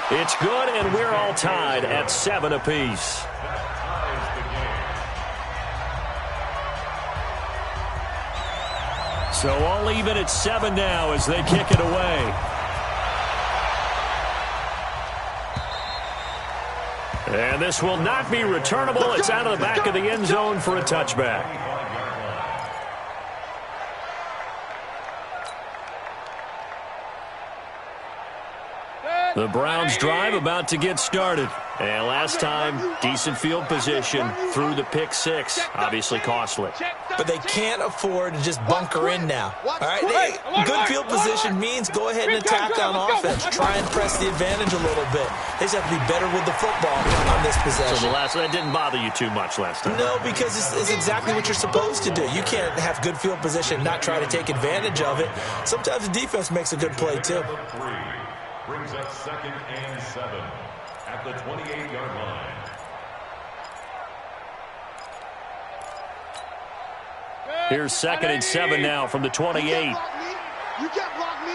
It's good, and we're all tied at 7 apiece. So all even at 7 now as they kick it away. And this will not be returnable. It's out of the back of the end zone for a touchback. The Browns drive about to get started. And last time, decent field position through the pick six. Obviously costly. But they can't afford to just bunker in now. All right, good field position means go ahead and attack on offense. Try and press the advantage a little bit. They just have to be better with the football on this possession. So that didn't bother you too much last time? No, because it's exactly what you're supposed to do. You can't have good field position and not try to take advantage of it. Sometimes the defense makes a good play, too. Brings up 2nd and 7 at the 28-yard line. Here's 2nd and 7 now from the 28. You can't block me.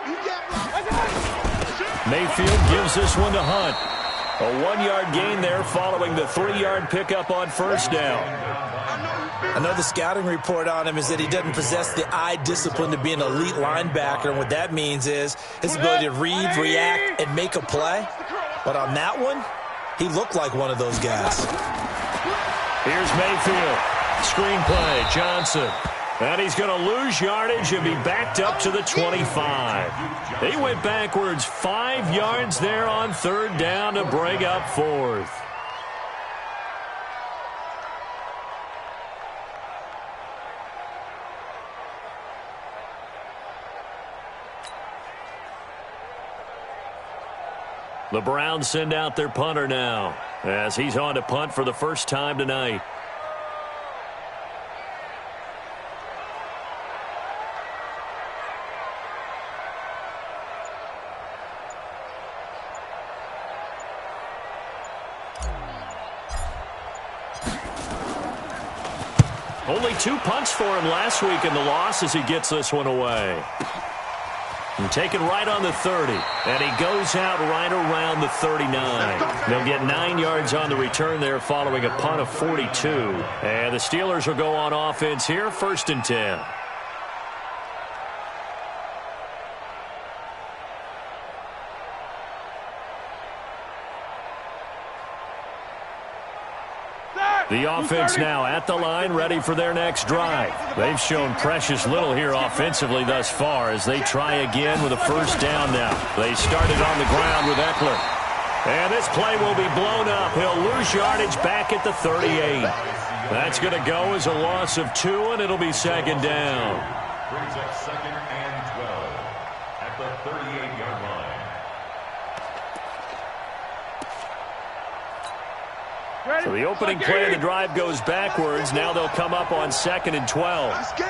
You can't block me. Mayfield gives this one to Hunt. A 1-yard gain there following the 3-yard pickup on first down. I know the scouting report on him is that he doesn't possess the eye discipline to be an elite linebacker. And what that means is his ability to read, react, and make a play. But on that one, he looked like one of those guys. Here's Mayfield. Screen play, Johnson. And he's going to lose yardage and be backed up to the 25. They went backwards 5 yards there on 3rd down to bring up 4th. The Browns send out their punter now as he's on to punt for the first time tonight. Only 2 punts for him last week in the loss as he gets this one away. And taken right on the 30, and he goes out right around the 39. They'll get 9 yards on the return there following a punt of 42. And the Steelers will go on offense here, 1st and 10. The offense now at the line, ready for their next drive. They've shown precious little here offensively thus far as they try again with a first down now. They started on the ground with Eckler. And this play will be blown up. He'll lose yardage back at the 38. That's going to go as a loss of 2, and it'll be 2nd down. Brings up 2nd and 12 at the 38-yard line. So the opening play of the drive goes backwards. Now they'll come up on 2nd and 12. I'm scared.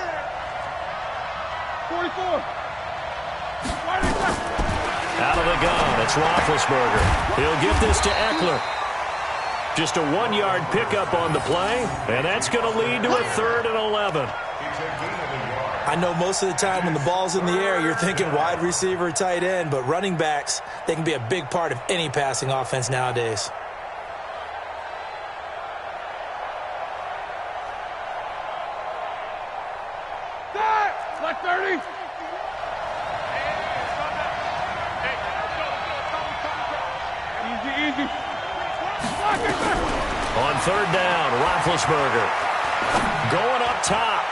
44. Out of the gun, it's Roethlisberger. He'll give this to Eckler. Just a 1-yard pickup on the play, and that's going to lead to a 3rd and 11. I know most of the time when the ball's in the air, you're thinking wide receiver, tight end, but running backs, they can be a big part of any passing offense nowadays. Black 30. Easy. On 3rd down, Roethlisberger going up top.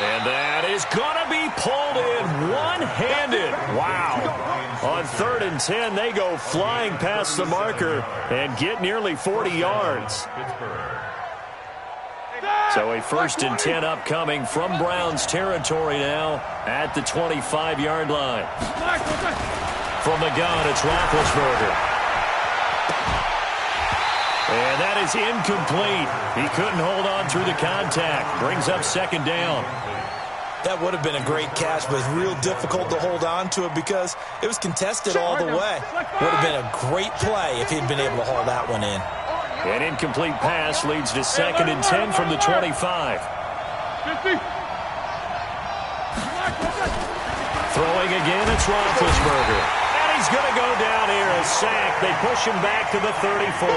And that is going to be pulled in one-handed. Wow. On 3rd and 10, they go flying past the marker and get nearly 40 yards. So a 1st and 10 upcoming from Browns territory now at the 25-yard line. From the gun, it's Roethlisberger. And that is incomplete. He couldn't hold on through the contact. Brings up 2nd down. That would have been a great catch, but it's real difficult to hold on to it because it was contested all the way. Would have been a great play if he'd been able to haul that one in. An incomplete pass leads to 2nd and 10 from the 25. 50. Throwing again, it's Roethlisberger. And he's going to go down here. A sack. They push him back to the 34.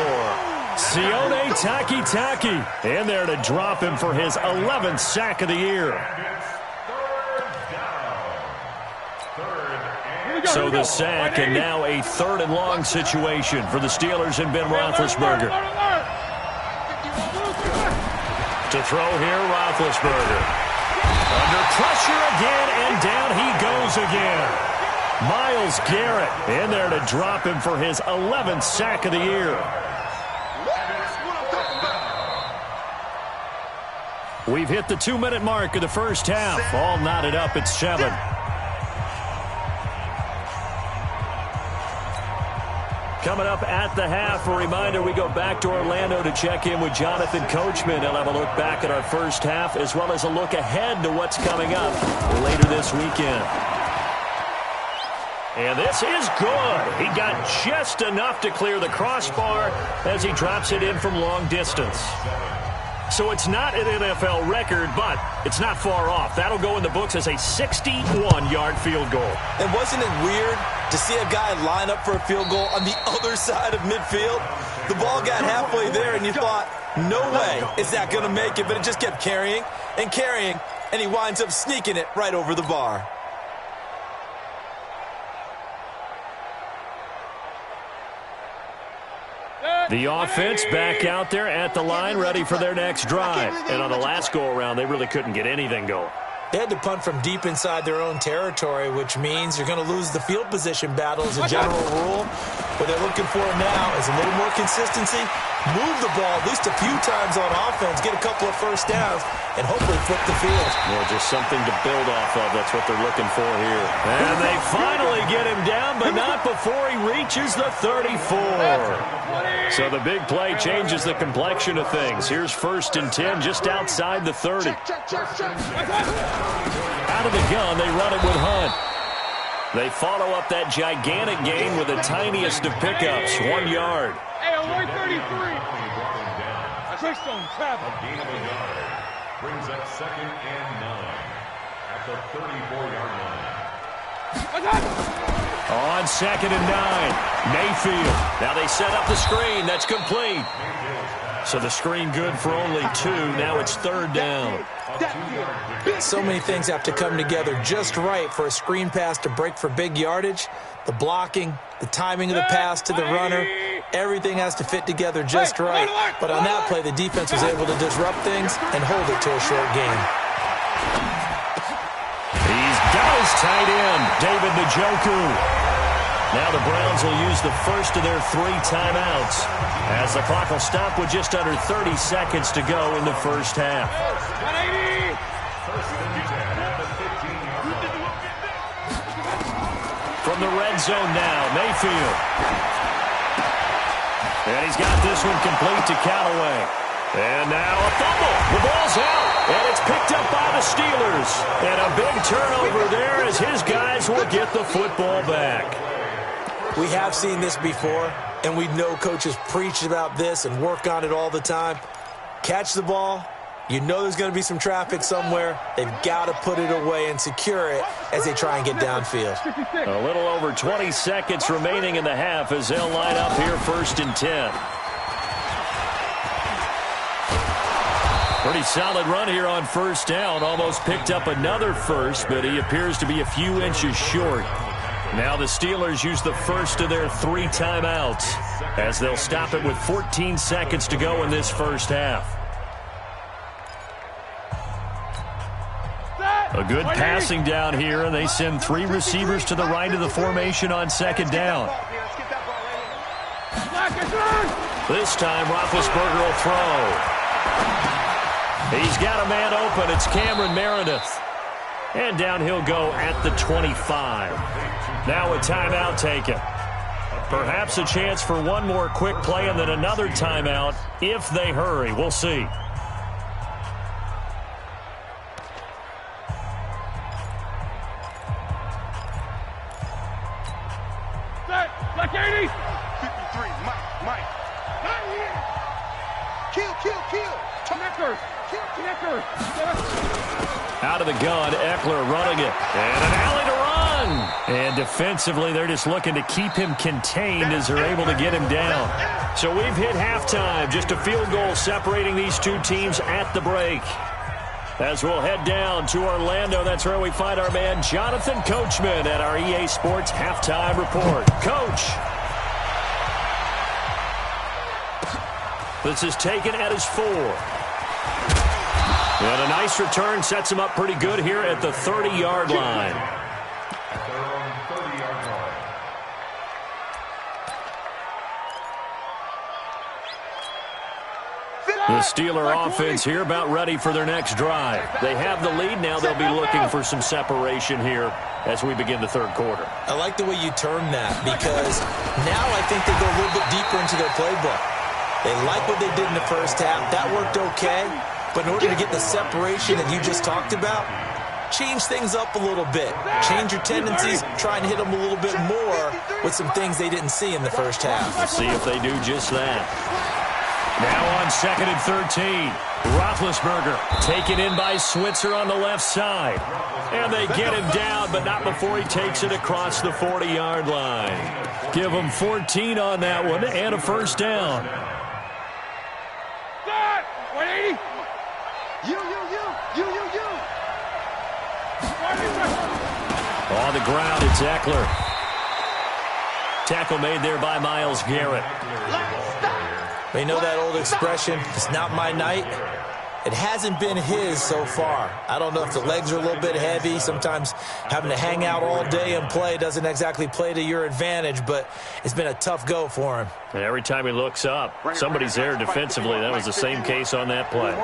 Sione Takitaki in there to drop him for his 11th sack of the year. So the sack, and now a 3rd and long situation for the Steelers and Ben Roethlisberger. To throw here, Roethlisberger. Under pressure again, and down he goes again. Myles Garrett in there to drop him for his 11th sack of the year. We've hit the 2-minute mark of the first half. All knotted up at 7. Coming up at the half, a reminder, we go back to Orlando to check in with Jonathan Coachman. He'll have a look back at our first half as well as a look ahead to what's coming up later this weekend. And this is good. He got just enough to clear the crossbar as he drops it in from long distance. So it's not an NFL record, but it's not far off. That'll go in the books as a 61-yard field goal. And wasn't it weird to see a guy line up for a field goal on the other side of midfield? The ball got halfway there, and you thought, no way is that going to make it, but it just kept carrying and carrying, and he winds up sneaking it right over the bar. The offense back out there at the line, ready for their next drive. And on the last go-around, they really couldn't get anything going. They had to punt from deep inside their own territory, which means you're going to lose the field position battle as a general rule. What they're looking for now is a little more consistency, move the ball at least a few times on offense, get a couple of first downs, and hopefully flip the field. Well, just something to build off of. That's what they're looking for here. And they finally get him down, but not before he reaches the 34. So the big play changes the complexion of things. Here's 1st and 10 just outside the 30. Out of the gun, they run it with Hunt. They follow up that gigantic gain with the tiniest of pickups, 1 yard. Hey, alert 33. Christ on travel. A gain of a yard brings up 2nd and 9 at the 34-yard line. On 2nd and 9, Mayfield. Now they set up the screen. That's complete. So the screen good for only 2. Now it's 3rd down. So many things have to come together just right for a screen pass to break for big yardage. The blocking, the timing of the pass to the runner, everything has to fit together just right. But on that play, the defense was able to disrupt things and hold it to a short game. He's got his tight end, David Njoku. Now the Browns will use the first of their 3 timeouts as the clock will stop with just under 30 seconds to go in the first half. From the red zone now, Mayfield. And he's got this one complete to Callaway. And now a fumble. The ball's out, and it's picked up by the Steelers. And a big turnover there as his guys will get the football back. We have seen this before, and we know coaches preach about this and work on it all the time. Catch the ball. You know there's going to be some traffic somewhere. They've got to put it away and secure it as they try and get downfield. A little over 20 seconds remaining in the half as they'll line up here 1st and 10. Pretty solid run here on 1st down. Almost picked up another first, but he appears to be a few inches short. Now the Steelers use the first of their 3 timeouts as they'll stop it with 14 seconds to go in this first half. A good passing down here, and they send 3 receivers to the right of the formation on 2nd down. This time, Roethlisberger will throw. He's got a man open. It's Cameron Meredith. And down he'll go at the 25. Now a timeout taken. Perhaps a chance for one more quick play and then another timeout if they hurry. We'll see. Black 80. 53, Mike. Kill. Checkers. Out of the gun, Eckler running it. And an alley to run. And defensively, they're just looking to keep him contained as they're able to get him down. So we've hit halftime. Just a field goal separating these two teams at the break. As we'll head down to Orlando, that's where we find our man Jonathan Coachman at our EA Sports Halftime Report. Coach. This is taken at his 4. And a nice return sets him up pretty good here at the 30-yard line. The Steeler offense here about ready for their next drive. They have the lead. Now they'll be looking for some separation here as we begin the third quarter. I like the way you term that because now I think they go a little bit deeper into their playbook. They like what they did in the first half. That worked okay. But in order to get the separation that you just talked about, change things up a little bit. Change your tendencies. Try and hit them a little bit more with some things they didn't see in the first half. Let's see if they do just that. Now on 2nd and 13. Roethlisberger taken in by Switzer on the left side. And they get him down, but not before he takes it across the 40-yard line. Give him 14 on that one and a first down. 180. You. On the ground, it's Eckler. Tackle made there by Myles Garrett. You know that old expression, it's not my night? It hasn't been his so far. I don't know if the legs are a little bit heavy. Sometimes having to hang out all day and play doesn't exactly play to your advantage, but it's been a tough go for him. And every time he looks up, somebody's there defensively. That was the same case on that play.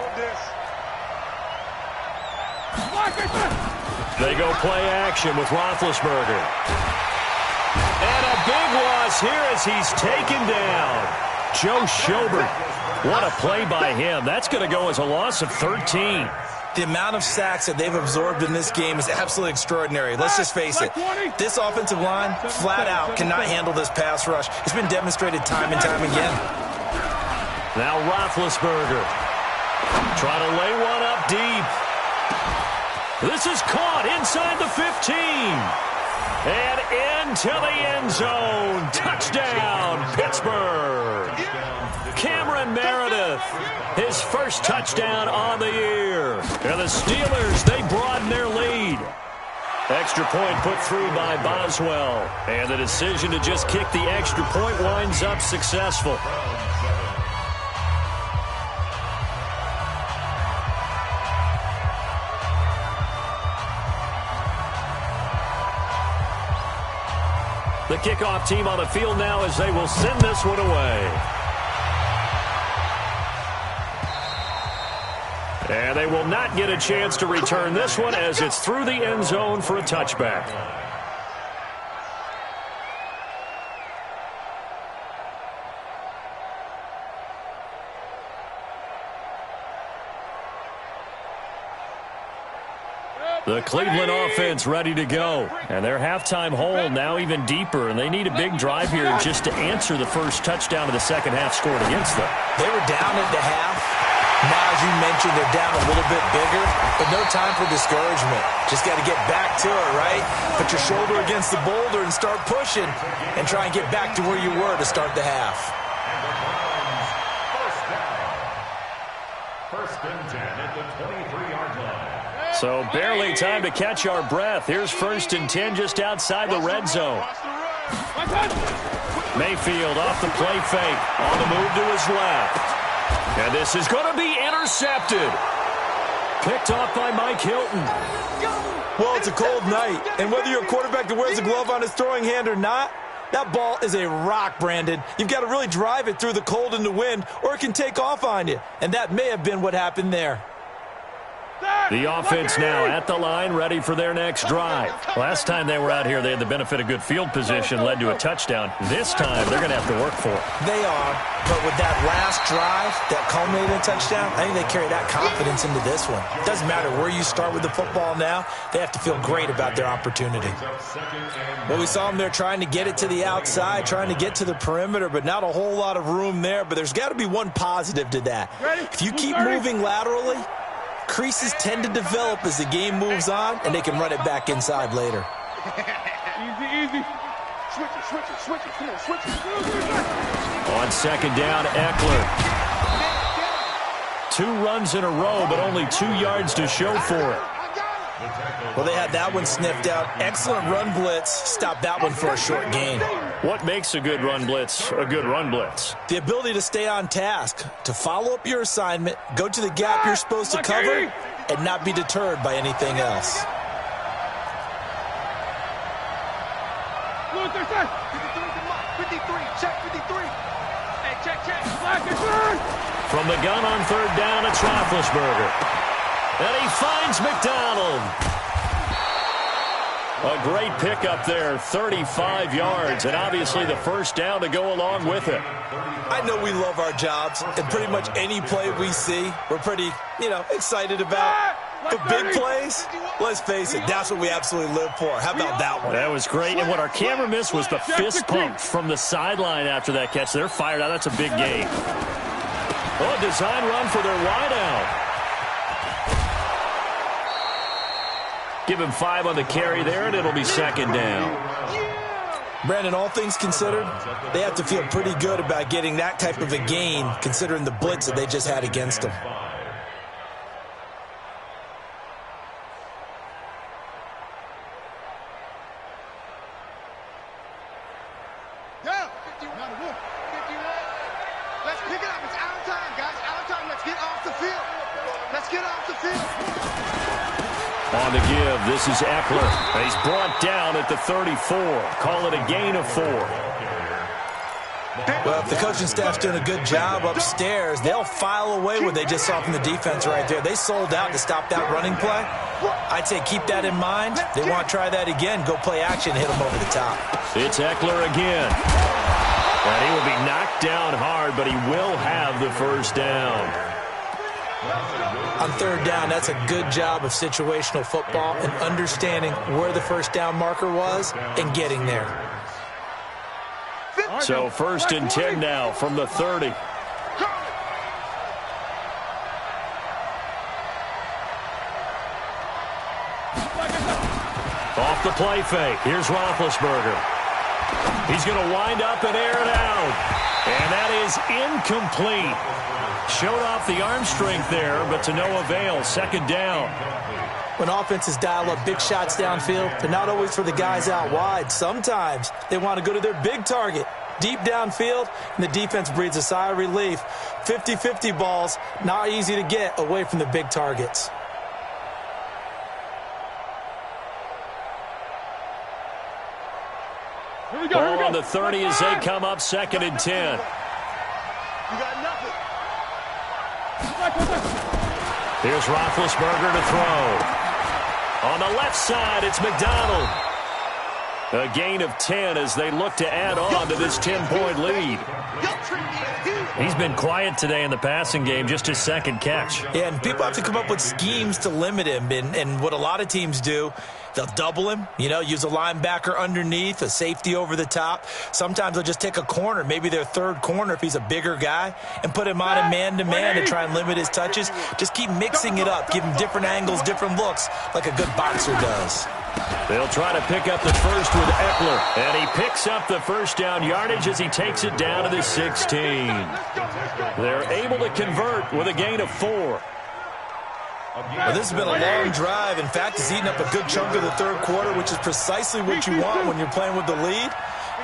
They go play action with Roethlisberger. And a big loss here as he's taken down. Joe Schobert. What a play by him. That's going to go as a loss of 13. The amount of sacks that they've absorbed in this game is absolutely extraordinary. Let's just face it. This offensive line, flat out, cannot handle this pass rush. It's been demonstrated time and time again. Now Roethlisberger. Trying to lay one up deep. This is caught inside the 15. And into the end zone. Touchdown, Pittsburgh. Cameron Meredith, his first touchdown on the year. And the Steelers, they broaden their lead. Extra point put through by Boswell. And the decision to just kick the extra point winds up successful. The kickoff team on the field now as they will send this one away. And they will not get a chance to return this one as it's through the end zone for a touchback. The Cleveland offense ready to go. And their halftime hole now even deeper. And they need a big drive here just to answer the first touchdown of the second half scored against them. They were down at the half. Now, as you mentioned, they're down a little bit bigger. But no time for discouragement. Just got to get back to it, right? Put your shoulder against the boulder and start pushing. And try and get back to where you were to start the half. First and 10 at the 23-yard line. So barely time to catch our breath. Here's 1st and 10 just outside the red zone. Mayfield off the play fake. On the move to his left. And this is going to be intercepted. Picked off by Mike Hilton. Well, it's a cold night. And whether you're a quarterback that wears a glove on his throwing hand or not, that ball is a rock, Brandon. You've got to really drive it through the cold and the wind, or it can take off on you. And that may have been what happened there. The offense now at the line, ready for their next drive. Last time they were out here, they had the benefit of good field position, led to a touchdown. This time, they're going to have to work for it. They are, but with that last drive that culminated in a touchdown, I think they carry that confidence into this one. It doesn't matter where you start with the football now. They have to feel great about their opportunity. Well, we saw them there trying to get it to the outside, trying to get to the perimeter, but not a whole lot of room there. But there's got to be one positive to that. If you keep moving laterally, creases tend to develop as the game moves on, and they can run it back inside later. Easy. Switch it. Come on, switch it. On second down, Eckler. 2 runs in a row, but only 2 yards to show for it. Well, they had that one sniffed out. Excellent run blitz. Stopped that one for a short gain. What makes a good run blitz a good run blitz? The ability to stay on task, to follow up your assignment, go to the gap you're supposed to cover, and not be deterred by anything else. 53, check 53. Hey, check. From the gun on third down, it's Roethlisberger. And he finds McDonald. A great pickup there, 35 yards, and obviously the first down to go along with it. I know we love our jobs, and pretty much any play we see, we're pretty, excited about. But big plays, let's face it, that's what we absolutely live for. How about that one? That was great, and what our camera missed was the fist pump from the sideline after that catch. They're fired out. That's a big gain. Oh, design run for their wideout. Give him 5 on the carry there, and it'll be second down. Brandon, all things considered, they have to feel pretty good about getting that type of a gain, considering the blitz that they just had against them. Yeah, 51. Let's pick it up. It's out of time, guys. Out of time. Let's get off the field. On the give, this is Eckler. He's brought down at the 34. Call it a gain of 4. Well, if the coaching staff's doing a good job upstairs, they'll file away what they just saw from the defense right there. They sold out to stop that running play. I'd say keep that in mind. They want to try that again. Go play action, hit them over the top. It's Eckler again. And he will be knocked down hard, but he will have the first down. On third down, that's a good job of situational football and understanding where the first down marker was and getting there. So 1st and 10 now from the 30. Off the play fake. Here's Roethlisberger. He's going to wind up and air it out. And that is incomplete. Showed off the arm strength there, but to no avail. 2nd down. When offenses dial up big shots downfield, they're not always for the guys out wide. Sometimes they want to go to their big target, deep downfield, and the defense breathes a sigh of relief. 50-50 balls, not easy to get away from the big targets. Ball on the 30 as they come up 2nd and 10. You got nothing. Here's Roethlisberger to throw. On the left side, it's McDonald. A gain of 10 as they look to add on to this 10-point lead. He's been quiet today in the passing game, just his 2nd catch. Yeah, and people have to come up with schemes to limit him. And what a lot of teams do, they'll double him, use a linebacker underneath, a safety over the top. Sometimes they'll just take a corner, maybe their 3rd corner if he's a bigger guy, and put him on a man-to-man to try and limit his touches. Just keep mixing it up, give him different angles, different looks, like a good boxer does. They'll try to pick up the first with Eckler, and he picks up the first down yardage as he takes it down to the 16. They're able to convert with a gain of 4. Well, this has been a long drive. In fact, it's eaten up a good chunk of the 3rd quarter, which is precisely what you want when you're playing with the lead.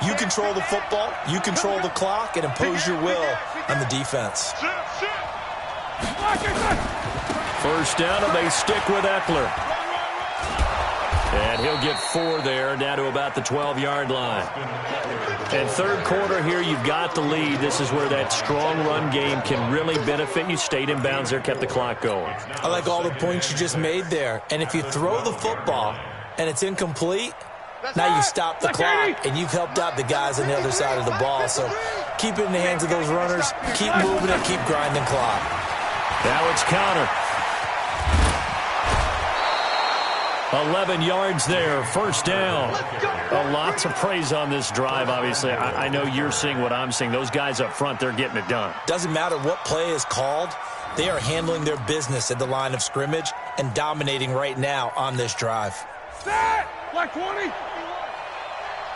You control the football, you control the clock, and impose your will on the defense. First down, and they stick with Eckler. And And he'll get 4 there, down to about the 12-yard line. And third quarter here, you've got the lead. This is where that strong run game can really benefit you. Stayed in bounds there, kept the clock going. I like all the points you just made there. And if you throw the football and it's incomplete, now you stop the clock, and you've helped out the guys on the other side of the ball. So keep it in the hands of those runners. Keep moving it. Keep grinding clock. Now it's counter. 11 yards there, first down. Lots of praise on this drive, obviously. I know you're seeing what I'm seeing. Those guys up front, they're getting it done. Doesn't matter what play is called. They are handling their business at the line of scrimmage and dominating right now on this drive. Set! Black 20.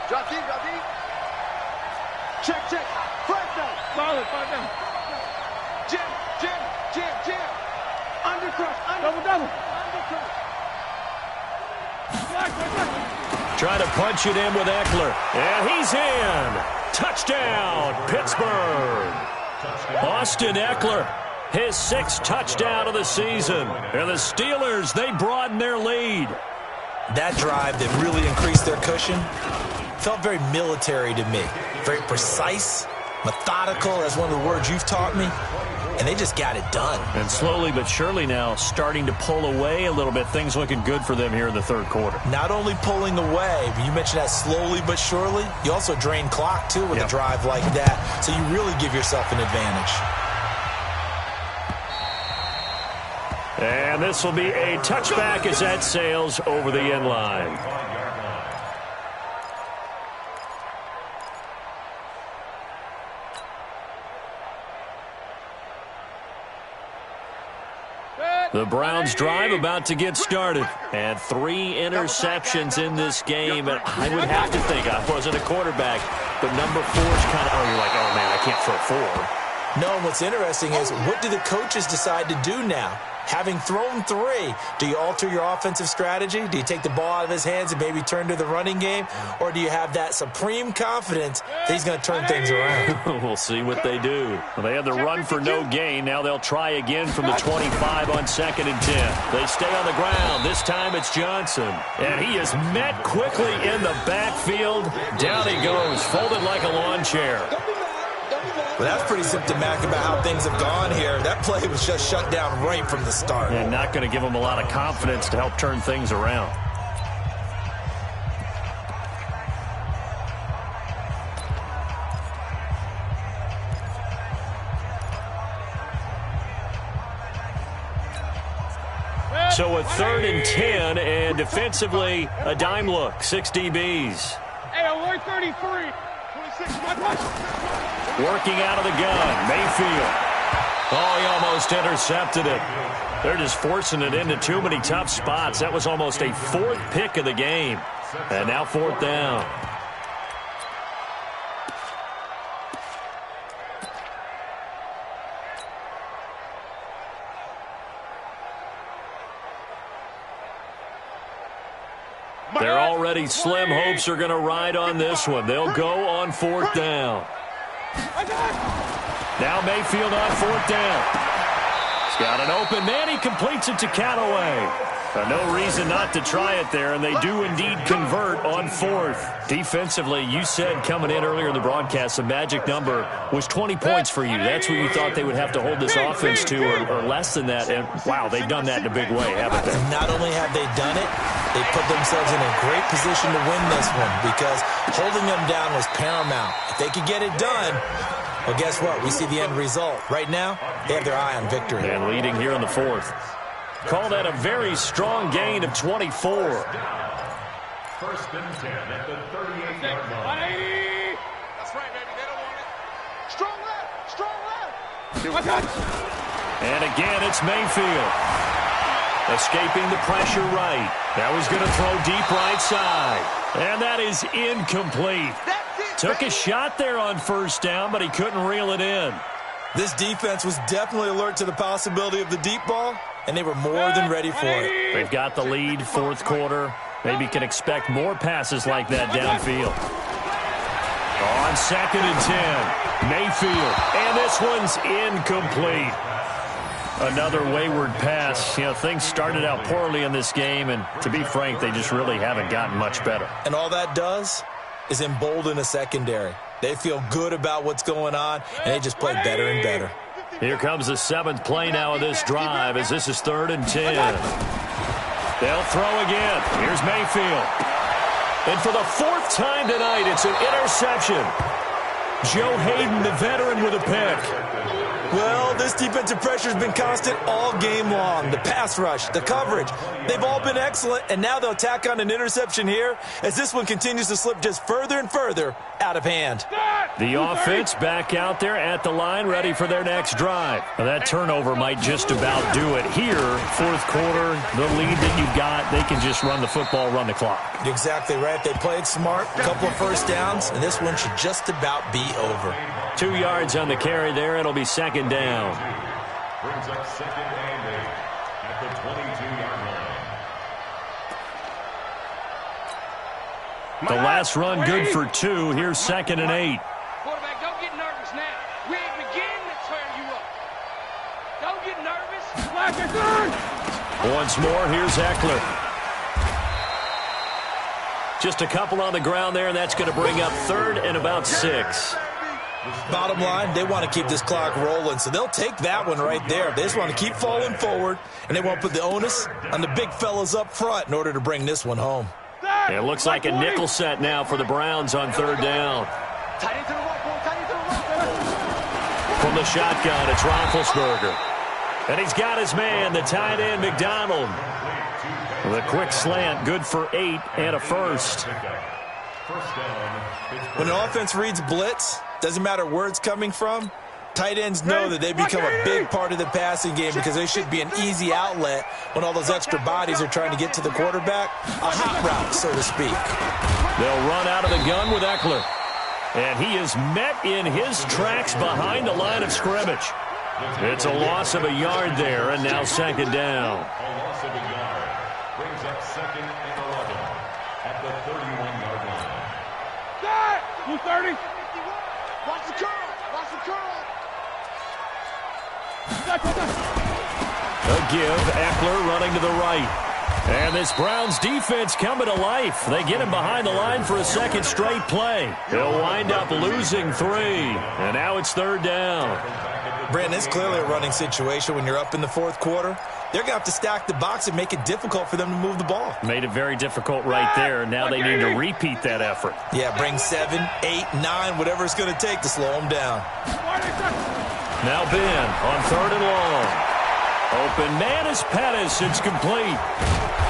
Drop deep, drop deep. Check, check. First down. Solid, 5 down. Jam, jam, jam, jam. Undercrush, double, double. Undercrush. Try to punch it in with Eckler. And he's in. Touchdown, Pittsburgh. Austin Eckler, his 6th touchdown of the season. And the Steelers, they broaden their lead. That drive that really increased their cushion felt very military to me. Very precise, methodical, that's one of the words you've taught me. And they just got it done. And slowly but surely now starting to pull away a little bit. Things looking good for them here in the third quarter. Not only pulling away, but you mentioned that slowly but surely. You also drain clock, too, with a drive like that. So you really give yourself an advantage. And this will be a touchback as that sails over the end line. The Browns drive about to get started. And 3 interceptions in this game. And I would have to think, I wasn't a quarterback, but number 4 is kind of, you're like, oh, man, I can't throw 4. No, and what's interesting is, what do the coaches decide to do now? Having thrown 3, do you alter your offensive strategy? Do you take the ball out of his hands and maybe turn to the running game? Or do you have that supreme confidence that he's going to turn things around? We'll see what they do. Well, they had the run for no gain. Now they'll try again from the 25 on 2nd and 10. They stay on the ground. This time it's Johnson. And he is met quickly in the backfield. Down he goes, folded like a lawn chair. Well, that's pretty symptomatic about how things have gone here. That play was just shut down right from the start. And not going to give them a lot of confidence to help turn things around. So a 3rd and 10, and defensively, a dime look. 6 DBs. Hey, alert 33. 26. Working out of the gun, Mayfield. Oh, he almost intercepted it. They're just forcing it into too many tough spots. That was almost a 4th pick of the game. And now 4th down. They're already slim hopes are going to ride on this one. They'll go on 4th down. Now Mayfield on 4th down. He's got an open man. He completes it to Callaway. No reason not to try it there, and they do indeed convert on 4th. Defensively, you said coming in earlier in the broadcast, the magic number was 20 points for you. That's what you thought they would have to hold this offense to, or less than that. And, wow, they've done that in a big way, haven't they? Not only have they done it, they put themselves in a great position to win this one because holding them down was paramount. If they could get it done, well, guess what? We see the end result. Right now, they have their eye on victory. And leading here in the 4th. Call that a very strong gain of 24. 1st and 10 at the 38-yard line. That's right, baby. They don't want it. Strong left. Strong left. And again, it's Mayfield. Escaping the pressure right. Now he's going to throw deep right side. And that is incomplete. Took a shot there on 1st down, but he couldn't reel it in. This defense was definitely alert to the possibility of the deep ball, and they were more than ready for it. They've got the lead, 4th quarter. Maybe can expect more passes like that downfield. On 2nd and 10, Mayfield. And this one's incomplete. Another wayward pass. You know, things started out poorly in this game, and to be frank, they just really haven't gotten much better. And all that does is embolden a secondary. They feel good about what's going on, and they just play better and better. Here comes the 7th play now of this drive as this is 3rd and 10. They'll throw again. Here's Mayfield. And for the 4th time tonight, it's an interception. Joe Hayden, the veteran, with a pick. Well, this defensive pressure has been constant all game long. The pass rush, the coverage, they've all been excellent, and now they'll tack on an interception here as this one continues to slip just further and further out of hand. The offense back out there at the line, ready for their next drive. Now, that turnover might just about do it here. 4th quarter, the lead that you've got, they can just run the football, run the clock. You're exactly right. They played smart, a couple of first downs, and this one should just about be over. 2 yards on the carry there. It'll be 2nd down. Brings up 2nd and 8 at the 22-yard line. The last run good for 2. Here's 2nd and 8. Quarterback, don't get nervous now. We ain't beginning to tear you up. Don't get nervous. Once more, here's Eckler. Just a couple on the ground there, and that's going to bring up 3rd and about 6. Bottom line, they want to keep this clock rolling, so they'll take that one right there. They just want to keep falling forward, and they want to put the onus on the big fellas up front in order to bring this one home. It looks like a nickel set now for the Browns on 3rd down. From the shotgun, it's Roethlisberger. And he's got his man, the tight end, McDonald. The quick slant, good for 8 and a first. When an offense reads blitz, doesn't matter where it's coming from, tight ends know that they become a big part of the passing game because they should be an easy outlet when all those extra bodies are trying to get to the quarterback. A hot route, so to speak. They'll run out of the gun with Eckler. And he is met in his tracks behind the line of scrimmage. It's a loss of a yard there, and now 2nd down. A loss of a yard brings up 2nd and 11 at the 31-yard line. 230. Watch the curl. Watch the curl. A give, Eckler running to the right. And this Browns defense coming to life. They get him behind the line for a 2nd straight play. He'll wind up losing 3. And now it's 3rd down. Brandon, it's clearly a running situation when you're up in the 4th quarter. They're going to have to stack the box and make it difficult for them to move the ball. Made it very difficult right there. Now they need to repeat that effort. Yeah, bring 7, 8, 9, whatever it's going to take to slow them down. Now Ben on 3rd and long. Open man is Pettis. It's complete.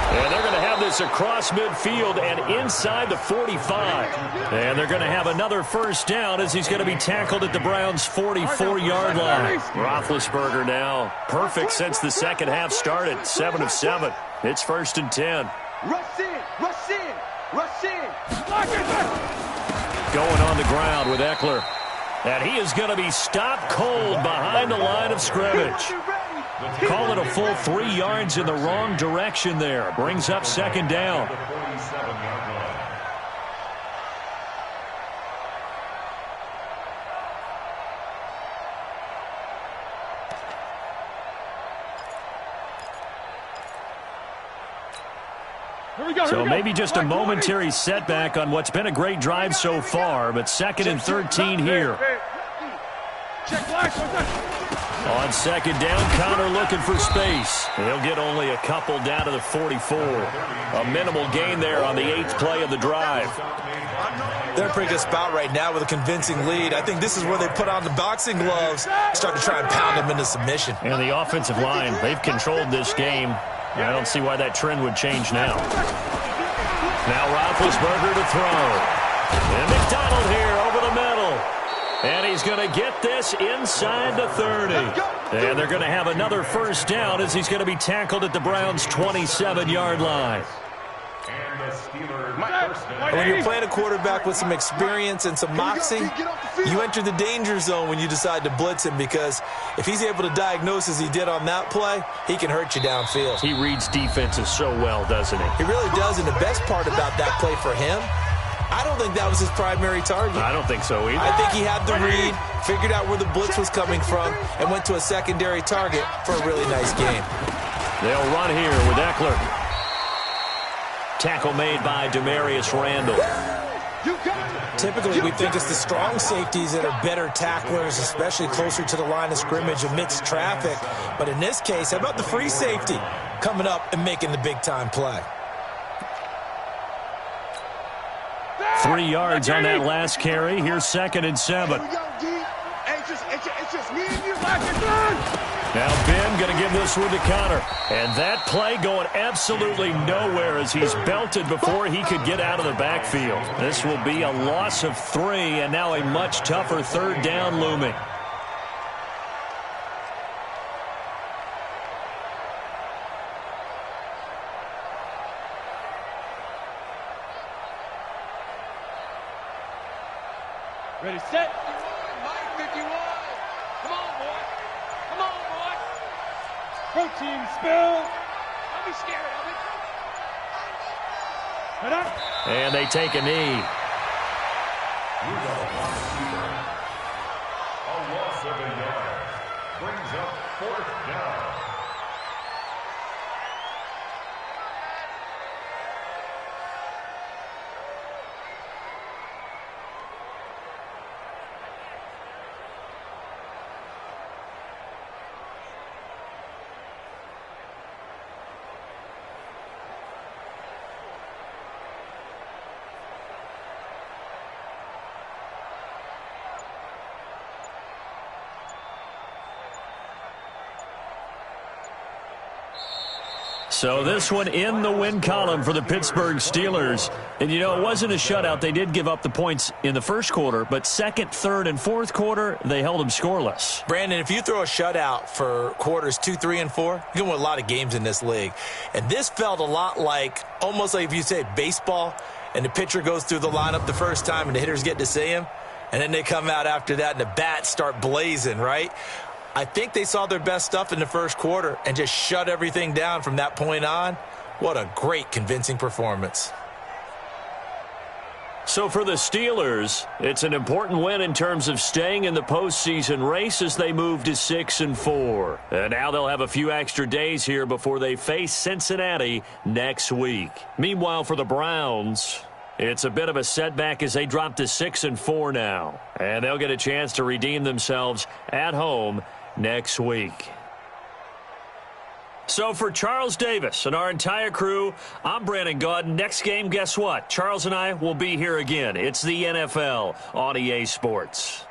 And they're going to have this across midfield and inside the 45. And they're going to have another first down as he's going to be tackled at the Browns' 44-yard line. Roethlisberger now perfect since the second half started. 7 of 7. It's 1st and 10. Rush in. Rush in. Rush in. Going on the ground with Eckler. And he is going to be stopped cold behind the line of scrimmage. Call it a full 3 yards in the wrong direction there. Brings up 2nd down. So maybe just a momentary setback on what's been a great drive so far, but 2nd and 13 here. On 2nd down, Connor looking for space. He'll get only a couple down to the 44. A minimal gain there on the 8th play of the drive. They're in a pretty good spot right now with a convincing lead. I think this is where they put on the boxing gloves, start to try and pound them into submission. And the offensive line, they've controlled this game. I don't see why that trend would change now. Now Roethlisberger to throw. And McDonald here over the middle. And he's going to get this inside the 30. And they're going to have another first down as he's going to be tackled at the Browns' 27-yard line. When you're playing a quarterback with some experience and some moxie, you enter the danger zone when you decide to blitz him, because if he's able to diagnose as he did on that play, he can hurt you downfield. He reads defenses so well, doesn't he? He really does, and the best part about that play for him, I don't think that was his primary target. I don't think so either. I think he had the read, figured out where the blitz was coming from, and went to a secondary target for a really nice game. They'll run here with Eckler. Tackle made by Demarius Randall. Typically, we think it's the strong safeties that are better tacklers, especially closer to the line of scrimmage amidst traffic. But in this case, how about the free safety coming up and making the big-time play? 3 yards on that last carry. Here's 2nd and 7. Here we go, D. Hey, it's just me and you. Lock it down. Now Ben going to give this one to Connor. And that play going absolutely nowhere as he's belted before he could get out of the backfield. This will be a loss of 3, and now a much tougher 3rd down looming. Ready, set. 51, Mike, 51. Come on, boy. Come on, boy. Protein spill. Don't be scared of it. Head up. And they take a knee. A loss of a yard. Brings up 4th down. So this one in the win column for the Pittsburgh Steelers. And, you know, it wasn't a shutout. They did give up the points in the first quarter, but 2nd, 3rd, and 4th quarter, they held them scoreless. Brandon, if you throw a shutout for quarters 2, 3, and 4, you can win a lot of games in this league. And this felt a lot like, almost like if you say baseball, and the pitcher goes through the lineup the first time and the hitters get to see him, and then they come out after that and the bats start blazing, right? I think they saw their best stuff in the first quarter and just shut everything down from that point on. What a great, convincing performance. So for the Steelers, it's an important win in terms of staying in the postseason race as they move to 6-4. And now they'll have a few extra days here before they face Cincinnati next week. Meanwhile, for the Browns, it's a bit of a setback as they drop to 6-4 now. And they'll get a chance to redeem themselves at home next week. So for Charles Davis and our entire crew, I'm Brandon Gaudin. Next game, guess what? Charles and I will be here again. It's the NFL on EA Sports.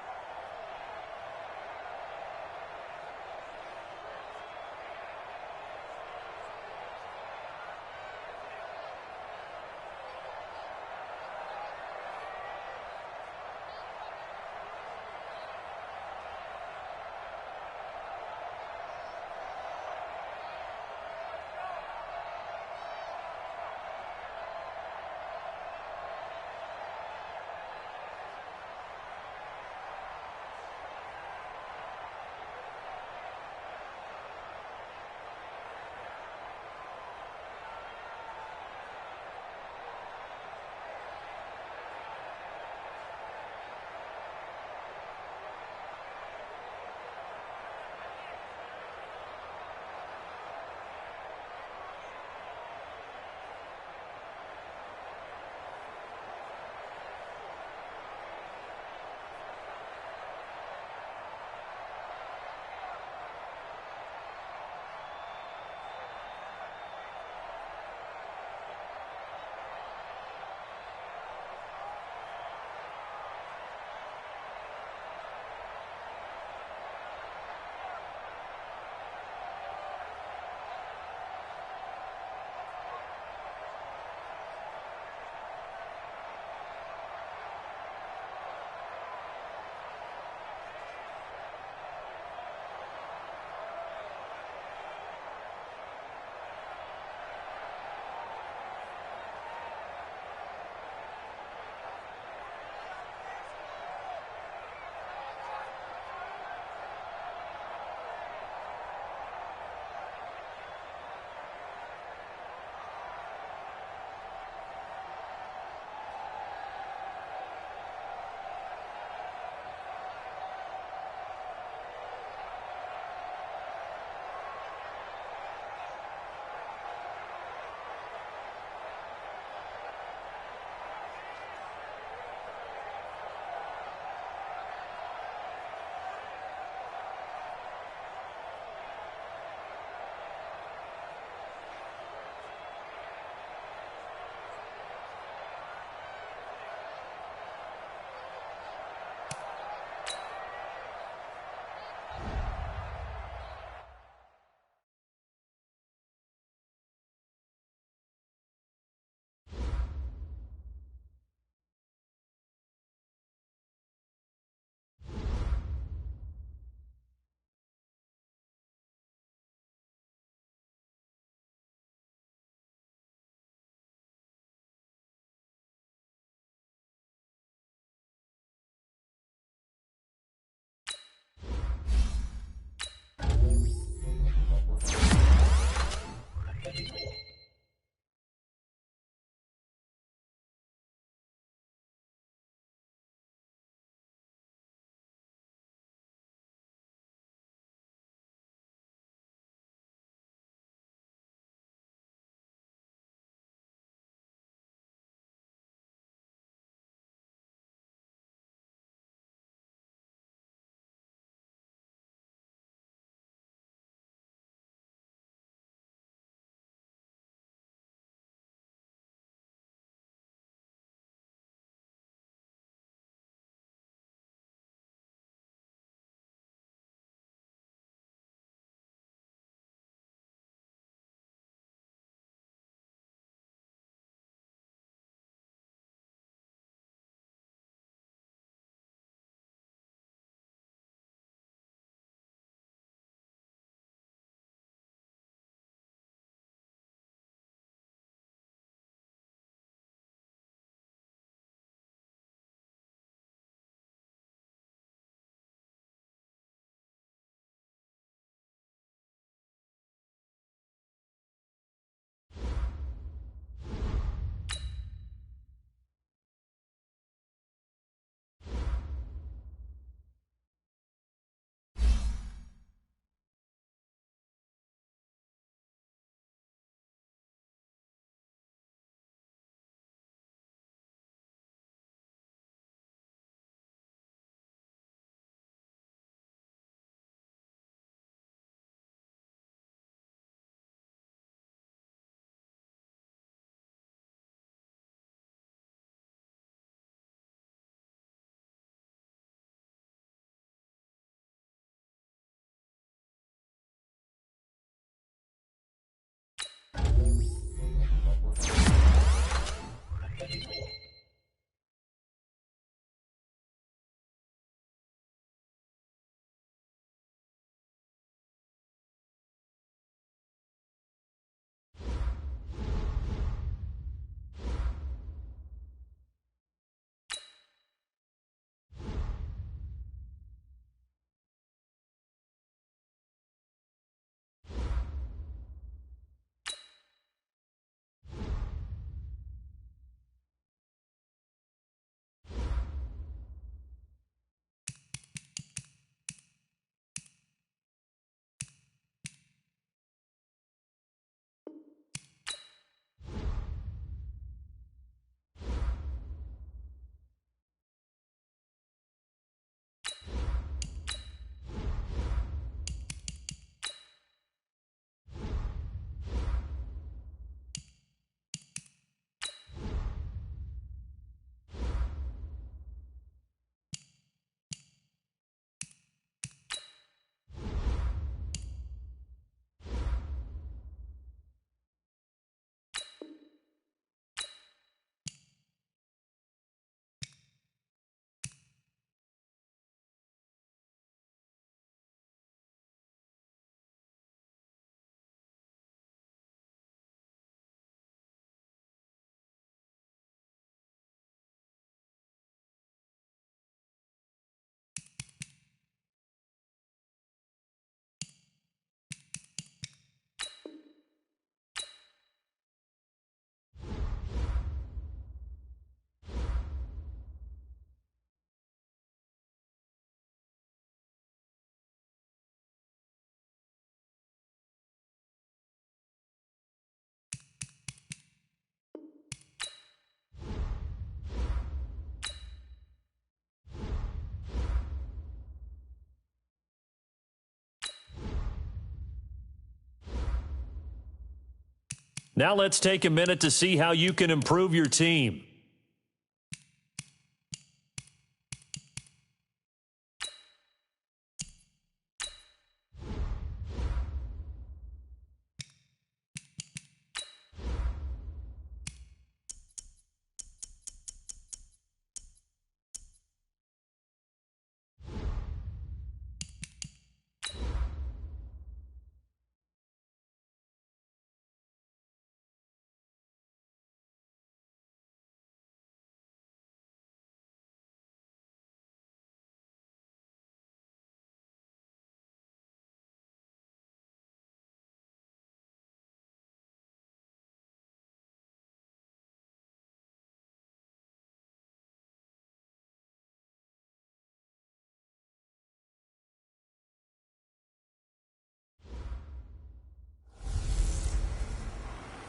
Now let's take a minute to see how you can improve your team.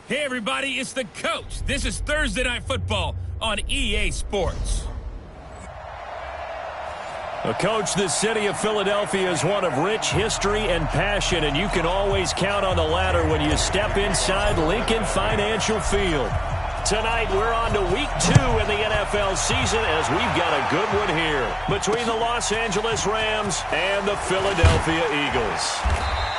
Hey everybody, it's the coach. This is Thursday Night Football on EA Sports. Coach, the city of Philadelphia is one of rich history and passion, and you can always count on the ladder when you step inside Lincoln Financial Field. Tonight, we're on to week 2 in the NFL season as we've got a good one here between the Los Angeles Rams and the Philadelphia Eagles.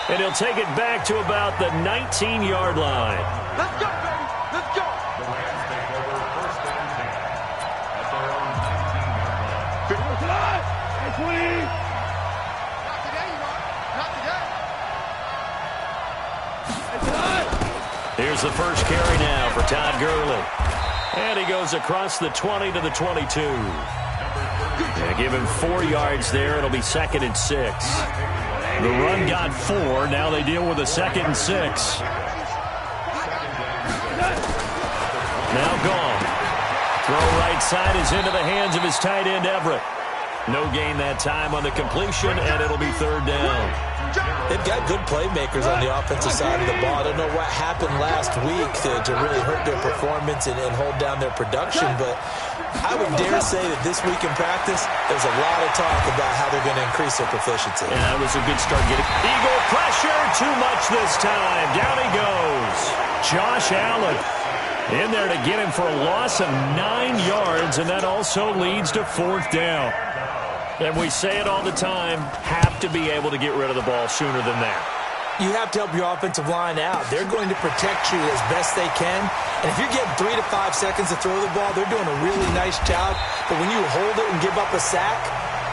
And he'll take it back to about the 19-yard line. Let's go, baby. Let's go. The Rams take over first and 10 at their own 19-yard line. Tonight. 20. Not today, you are. Not today. Tonight. Here's the first carry now for Todd Gurley. And he goes across the 20 to the 22. Yeah, give him 4 yards there. It'll be 2nd and 6. The run got 4. Now they deal with a 2nd and 6. Now gone. Throw right side is into the hands of his tight end, Everett. No gain that time on the completion, and it'll be 3rd down. They've got good playmakers on the offensive side of the ball. I don't know what happened last week to really hurt their performance and hold down their production, but I would dare say that this week in practice, there's a lot of talk about how they're going to increase their proficiency. And that was a good start getting. Eagle pressure, too much this time. Down he goes. Josh Allen in there to get him for a loss of 9 yards, and that also leads to 4th down. And we say it all the time, have to be able to get rid of the ball sooner than that. You have to help your offensive line out. They're going to protect you as best they can. And if you're getting 3 to 5 seconds to throw the ball, they're doing a really nice job. But when you hold it and give up a sack,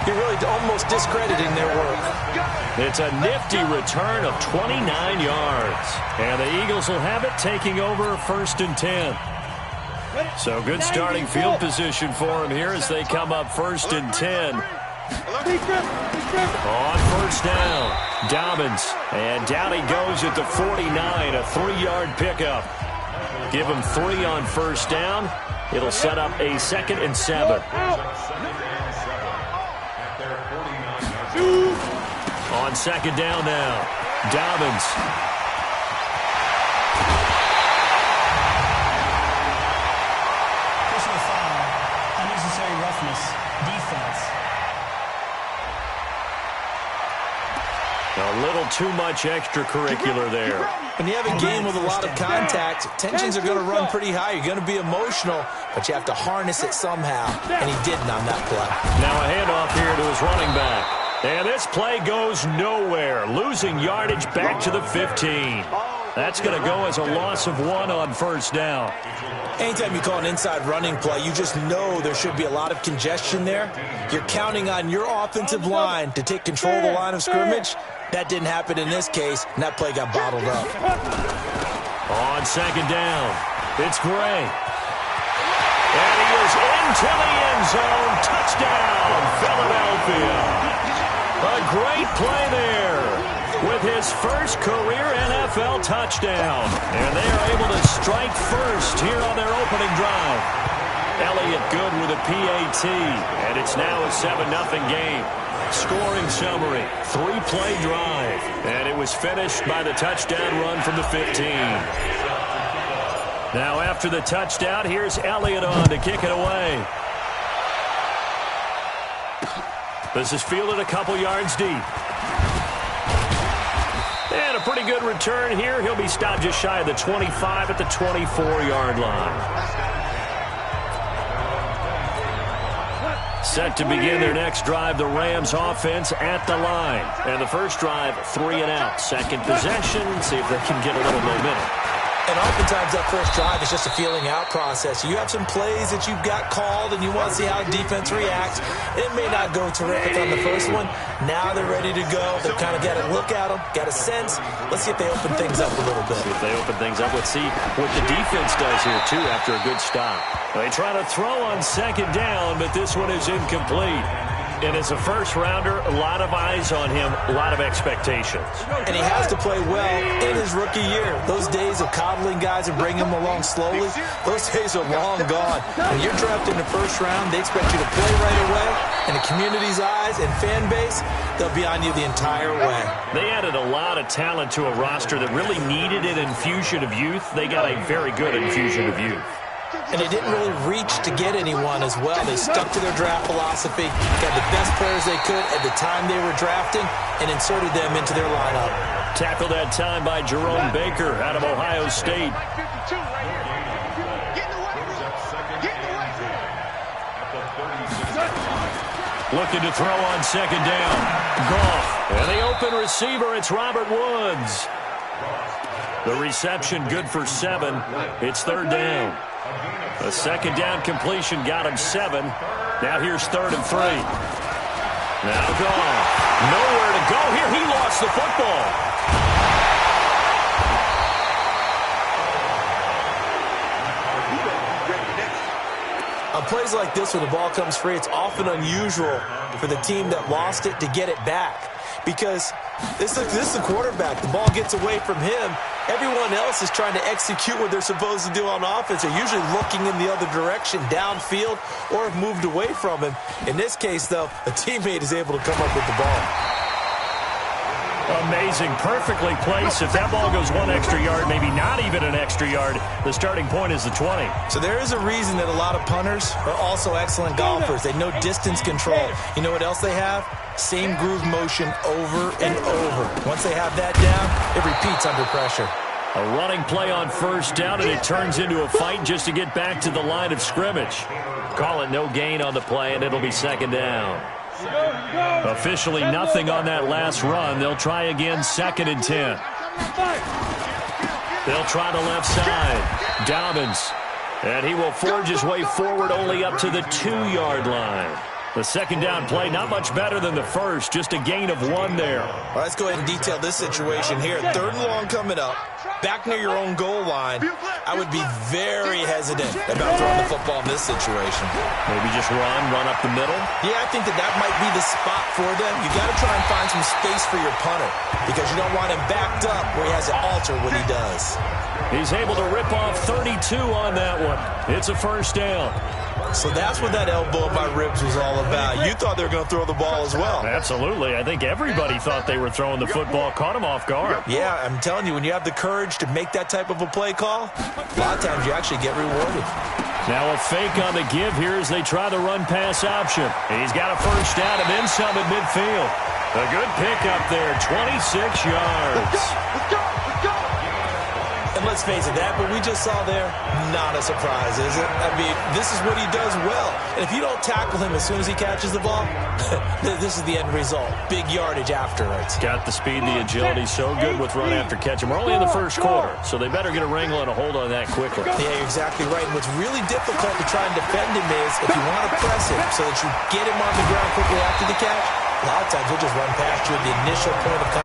you're really almost discrediting their work. It's a nifty return of 29 yards. And the Eagles will have it taking over 1st and 10. So good starting field position for them here as they come up 1st and 10. On 1st down, Dobbins. And down he goes at the 49, a 3-yard pickup. Give him 3 on 1st down. It'll set up a 2nd and 7. On 2nd down now, Dobbins. Personal foul, unnecessary roughness, defense. A little too much extracurricular there. When you have a game with a lot of contact, tensions are going to run pretty high. You're going to be emotional, but you have to harness it somehow, and he didn't on that play. Now a handoff here to his running back. And this play goes nowhere, losing yardage back to the 15. That's going to go as a loss of 1 on 1st down. Anytime you call an inside running play, you just know there should be a lot of congestion there. You're counting on your offensive line to take control of the line of scrimmage. That didn't happen in this case, and that play got bottled up. On 2nd down, it's Gray. And he is into the end zone. Touchdown, Philadelphia. A great play there with his first career NFL touchdown. And they are able to strike first here on their opening drive. Elliott good with a PAT. And it's now a 7-0 game. Scoring summary, 3-play drive. And it was finished by the touchdown run from the 15. Now after the touchdown, here's Elliott on to kick it away. This is fielded a couple yards deep. And a pretty good return here. He'll be stopped just shy of the 25 at the 24-yard line. Set to begin their next drive, the Rams offense at the line. And the first drive, 3 and out. Second possession, see if they can get a little momentum. And oftentimes that first drive is just a feeling out process. You have some plays that you've got called and you want to see how defense reacts. It may not go terrific on the first one. Now they're ready to go. They've kind of got to look at them, got a sense. Let's see if they open things up a little bit. See if they open things up. Let's see what the defense does here, too, after a good stop. They try to throw on second down, but this one is incomplete. And as a first-rounder, a lot of eyes on him, a lot of expectations. And he has to play well in his rookie year. Those days of coddling guys and bringing them along slowly, those days are long gone. When you're drafted in the first round, they expect you to play right away. And the community's eyes and fan base, they'll be on you the entire way. They added a lot of talent to a roster that really needed an infusion of youth. They got a very good infusion of youth. And they didn't really reach to get anyone as well. They stuck to their draft philosophy, got the best players they could at the time they were drafting, and inserted them into their lineup. Tackled that time by Jerome Baker out of Ohio State. Looking to throw on second down. Goff. And the open receiver, it's Robert Woods. The reception good for 7. It's third down. A second down completion got him 7. Now here's 3rd and 3. Now Goff. Nowhere to go here. He lost the football. On plays like this, when the ball comes free, it's often unusual for the team that lost it to get it back. Because this is the quarterback. The ball gets away from him. Everyone else is trying to execute what they're supposed to do on offense. They're usually looking in the other direction, downfield, or have moved away from him. In this case, though, a teammate is able to come up with the ball. Amazing. Perfectly placed. If that ball goes 1 extra yard, maybe not even an extra yard, the starting point is the 20. So there is a reason that a lot of punters are also excellent golfers. They know distance control. You know what else they have? Same groove motion over and over. Once they have that down, it repeats under pressure. A running play on first down, and it turns into a fight just to get back to the line of scrimmage. Call it no gain on the play, and it'll be second down. Officially nothing on that last run. They'll try again, 2nd and 10. They'll try the left side. Dobbins. And he will forge his way forward only up to the 2-yard line. The second down play, not much better than the first, just a gain of 1 there. All right, let's go ahead and detail this situation here. 3rd and long coming up, back near your own goal line. I would be very hesitant about throwing the football in this situation. Maybe just run up the middle? Yeah, I think that might be the spot for them. You got to try and find some space for your punter because you don't want him backed up where he has to alter what he does. He's able to rip off 32 on that one. It's a first down. So that's what that elbow in my ribs was all about. You thought they were going to throw the ball as well. Absolutely. I think everybody thought they were throwing the football. Caught him off guard. Yeah, I'm telling you, when you have the courage to make that type of a play call, a lot of times you actually get rewarded. Now a fake on the give here as they try the run-pass option. He's got a first down and then some at midfield. A good pickup there, 26 yards. Let's go. And let's face it, that what we just saw there, not a surprise, is it? I mean, this is what he does well. And if you don't tackle him as soon as he catches the ball, this is the end result. Big yardage afterwards. Got the speed, the agility, so good with run after catch. And we're only in the first quarter, so they better get a wrangle and a hold on that quickly. Yeah, you're exactly right. And what's really difficult to try and defend him is if you want to press him so that you get him on the ground quickly after the catch, a lot of times he'll just run past you at the initial point of